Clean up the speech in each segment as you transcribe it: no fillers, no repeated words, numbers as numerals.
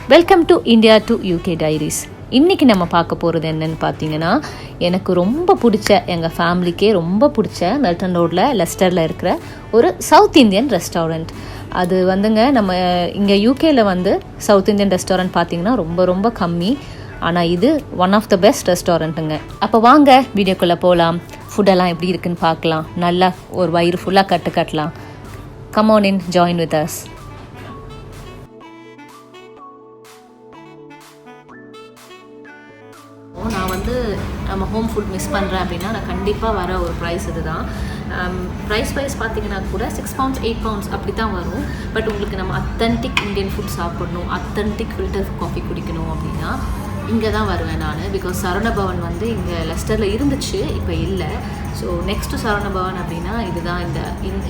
Welcome to India to UK diaries. இன்றைக்கி நம்ம பார்க்க போகிறது என்னென்னு பார்த்தீங்கன்னா, எனக்கு ரொம்ப பிடிச்ச, எங்கள் ஃபேமிலிக்கே ரொம்ப பிடிச்ச மெல்டன் ரோடில் லெஸ்டரில் இருக்கிற ஒரு சவுத் இந்தியன் ரெஸ்டாரண்ட். அது வந்துங்க, நம்ம இங்கே யூகேயில் வந்து சவுத் இந்தியன் ரெஸ்டாரண்ட் பார்த்திங்கன்னா ரொம்ப ரொம்ப கம்மி. ஆனால் இது ஒன் ஆஃப் த பெஸ்ட் ரெஸ்டாரண்ட்டுங்க. அப்போ வாங்க வீடியோக்குள்ளே போகலாம். ஃபுட்டெல்லாம் எப்படி இருக்குன்னு பார்க்கலாம். நல்லா ஒரு வயிறு ஃபுல்லாக கட்டலாம். Come on in, join with us. நான் வந்து நம்ம ஹோம் ஃபுட் மிஸ் பண்ணுறேன் அப்படின்னா நான் கண்டிப்பாக வர ஒரு ப்ரைஸ் இது தான். ப்ரைஸ் வைஸ் பார்த்திங்கன்னா கூட £6, £8 அப்படி தான் வரும். பட் உங்களுக்கு நம்ம அத்தன்டிக் இந்தியன் ஃபுட் சாப்பிடணும், அத்தன்டிக் ஃபில்டர் காஃபி குடிக்கணும் அப்படின்னா இங்கே தான் வருவேன் நான். பிகாஸ் சரவணபவன் வந்து இங்கே லெஸ்டரில் இருந்துச்சு, இப்போ இல்லை. ஸோ நெக்ஸ்ட்டு சரவணபவன் அப்படின்னா இதுதான்.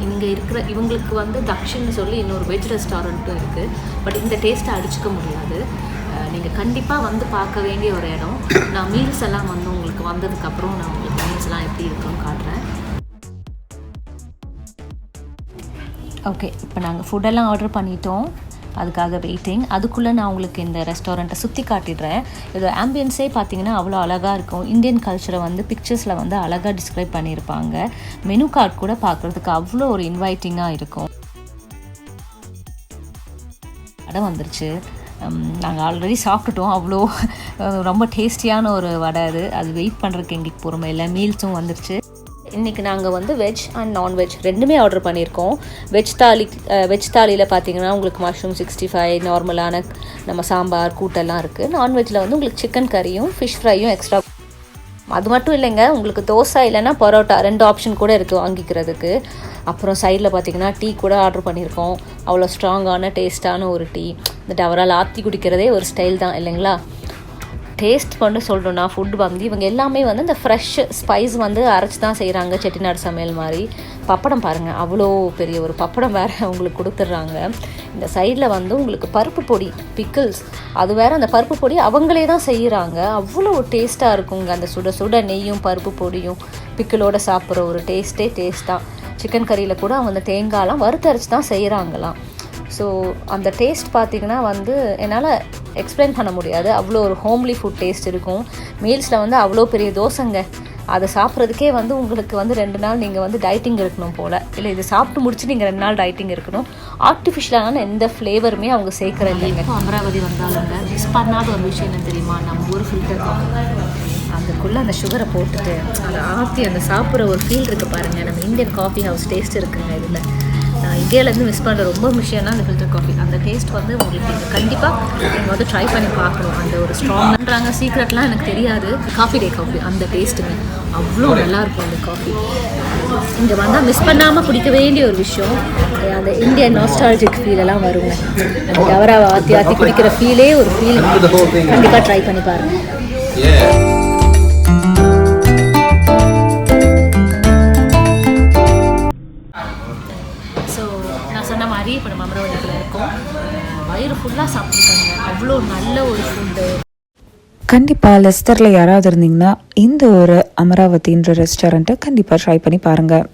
இங்கே இருக்கிற இவங்களுக்கு வந்து தக்ஷின்னு சொல்லி இன்னொரு வெஜ் ரெஸ்டாரண்ட்டும் இருக்குது. பட் இந்த டேஸ்ட்டை அடிச்சுக்க முடியாது. நீங்கள் கண்டிப்பாக வந்து பார்க்க வேண்டிய ஒரு இடம். நான் மீல்ஸ் எல்லாம் வந்து உங்களுக்கு வந்ததுக்கப்புறம் நான் உங்களுக்கு மீல்ஸ்லாம் எப்படி இருக்குன்னு காட்டுறேன். ஓகே, இப்போ நாங்கள் ஃபுட்டெல்லாம் ஆர்டர் பண்ணிட்டோம், அதுக்காக வெயிட்டிங். அதுக்குள்ளே நான் உங்களுக்கு இந்த ரெஸ்டாரண்ட்டை சுற்றி காட்டிடுறேன். இதோட ஆம்பியன்ஸே பார்த்தீங்கன்னா அவ்வளோ அழகாக இருக்கும். இந்தியன் கல்ச்சரை வந்து பிக்சர்ஸில் வந்து அழகாக டிஸ்கிரைப் பண்ணியிருப்பாங்க. மெனு கார்டு கூட பார்க்குறதுக்கு அவ்வளோ ஒரு இன்வைட்டிங்காக இருக்கும். வடை வந்துருச்சு. நாங்கள் ஆல்ரெடி சாப்பிட்டுட்டோம். அவ்வளோ ரொம்ப டேஸ்டியான ஒரு வடை. அது வெயிட் பண்ணுறதுக்கு எங்களுக்கு பொறுமை இல்லை. மீல்ஸும் வந்துருச்சு. இன்றைக்கி நாங்கள் வந்து வெஜ் அண்ட் நான்வெஜ் ரெண்டுமே ஆர்டர் பண்ணியிருக்கோம். வெஜ் தாலியில் பார்த்தீங்கன்னா உங்களுக்கு மஷ்ரூம் 65, நார்மலான நம்ம சாம்பார் கூட்டெல்லாம் இருக்குது. நான்வெஜ்ஜில் வந்து உங்களுக்கு சிக்கன் கறியும் ஃபிஷ் ஃப்ரையும் எக்ஸ்ட்ரா. அது மட்டும் இல்லைங்க, உங்களுக்கு தோசை இல்லைன்னா பரோட்டா 2 ஆப்ஷன் கூட இருக்குது வாங்கிக்கிறதுக்கு. அப்புறம் சைடில் பார்த்தீங்கன்னா டீ கூட ஆர்டர் பண்ணியிருக்கோம். அவ்வளோ ஸ்ட்ராங்கான டேஸ்ட்டான ஒரு டீ. இந்த டவரால் ஆற்றி குடிக்கிறதே ஒரு ஸ்டைல் தான் இல்லைங்களா? டேஸ்ட் பண்ணி சொல்லணும்னா ஃபுட் வந்து இவங்க எல்லாமே வந்து இந்த ஃப்ரெஷ் ஸ்பைஸ் வந்து அரைச்சி தான் செய்கிறாங்க, செட்டிநாடு சமையல் மாதிரி. பப்படம் பாருங்கள், அவ்வளோ பெரிய ஒரு பப்படம் வேறு அவங்களுக்கு கொடுத்துட்றாங்க. இந்த சைடில் வந்து உங்களுக்கு பருப்பு பொடி, பிக்கிள்ஸ், அது வேறு. அந்த பருப்பு பொடி அவங்களே தான் செய்கிறாங்க. அவ்வளோ டேஸ்ட்டாக இருக்குங்க. அந்த சுட சுட நெய்யும் பருப்பு பொடியும் பிக்கிளோடு சாப்பிட்ற ஒரு டேஸ்ட் தான். சிக்கன் கறியில் கூட அவங்க அந்த தேங்காயெலாம் வறுத்தரைச்சி தான் செய்கிறாங்களாம். ஸோ அந்த டேஸ்ட் பார்த்திங்கன்னா வந்து என்னால் எக்ஸ்பிளைன் பண்ண முடியாது. அவ்வளோ ஒரு ஹோம்லி ஃபுட் டேஸ்ட் இருக்கும். மீல்ஸில் வந்து அவ்வளோ பெரிய தோசைங்க. அதை சாப்பிட்றதுக்கே வந்து உங்களுக்கு வந்து 2 நாள் நீங்கள் வந்து டயட்டிங் இருக்கணும் போல். இல்லை, இது சாப்பிட்டு முடிச்சு நீங்கள் 2 நாள் டயட்டிங் இருக்கணும். ஆர்டிஃபிஷியலான எந்த ஃப்ளேவருமே அவங்க சேர்க்குற இல்லைங்க. அமராவதி வந்தாலுங்க மிஸ் பண்ணாத ஒரு விஷயம் என்ன தெரியுமா? நம்ம ஒரு ஃபில்டர் காஃபி, அதுக்குள்ளே அந்த சுகரை போட்டுட்டு அதை ஆற்றி அந்த சாப்பிட்ற ஒரு ஃபீல் இருக்குது பாருங்கள். நம்ம இந்தியன் காஃபி ஹவுஸ் டேஸ்ட் இருக்குங்க இதில். நான் இந்தியாவிலேருந்து மிஸ் பண்ணுற ரொம்ப விஷயம்னா அந்த ஃபில்டர் காஃபி. அந்த டேஸ்ட் வந்து உங்களுக்கு கண்டிப்பாக நீங்கள் வந்து ட்ரை பண்ணி பார்க்கணும். அந்த ஒரு ஸ்ட்ராங்கிறாங்க சீக்ரெட்லாம் எனக்கு தெரியாது. காஃபி டே காஃபி அந்த டேஸ்ட்டுங்க அவ்வளோ நல்லாயிருக்கும் அந்த காஃபி. இங்கே வந்தால் மிஸ் பண்ணாமல் குடிக்க வேண்டிய ஒரு விஷயம். அந்த இந்தியன் நாஸ்டாலஜிக் ஃபீலெல்லாம் வருங்க. அந்த கவராவை ஆற்றி குடிக்கிற ஃபீலே ஒரு ஃபீல். கண்டிப்பாக ட்ரை பண்ணி பாருங்கள். சொன்ன மாதிரி இப்போ நம்ம அமராவதியில் இருக்கோம். வயிறு ஃபுல்லாக சாப்பிட்டுருக்காங்க. அவ்வளோ நல்ல ஒரு ஃபுட்டு. கண்டிப்பாக லெஸ்டரில் யாராவது இருந்தீங்கன்னா இந்த ஒரு அமராவதின்ற ரெஸ்டாரண்ட்டை கண்டிப்பாக ட்ரை பண்ணி பாருங்கள்.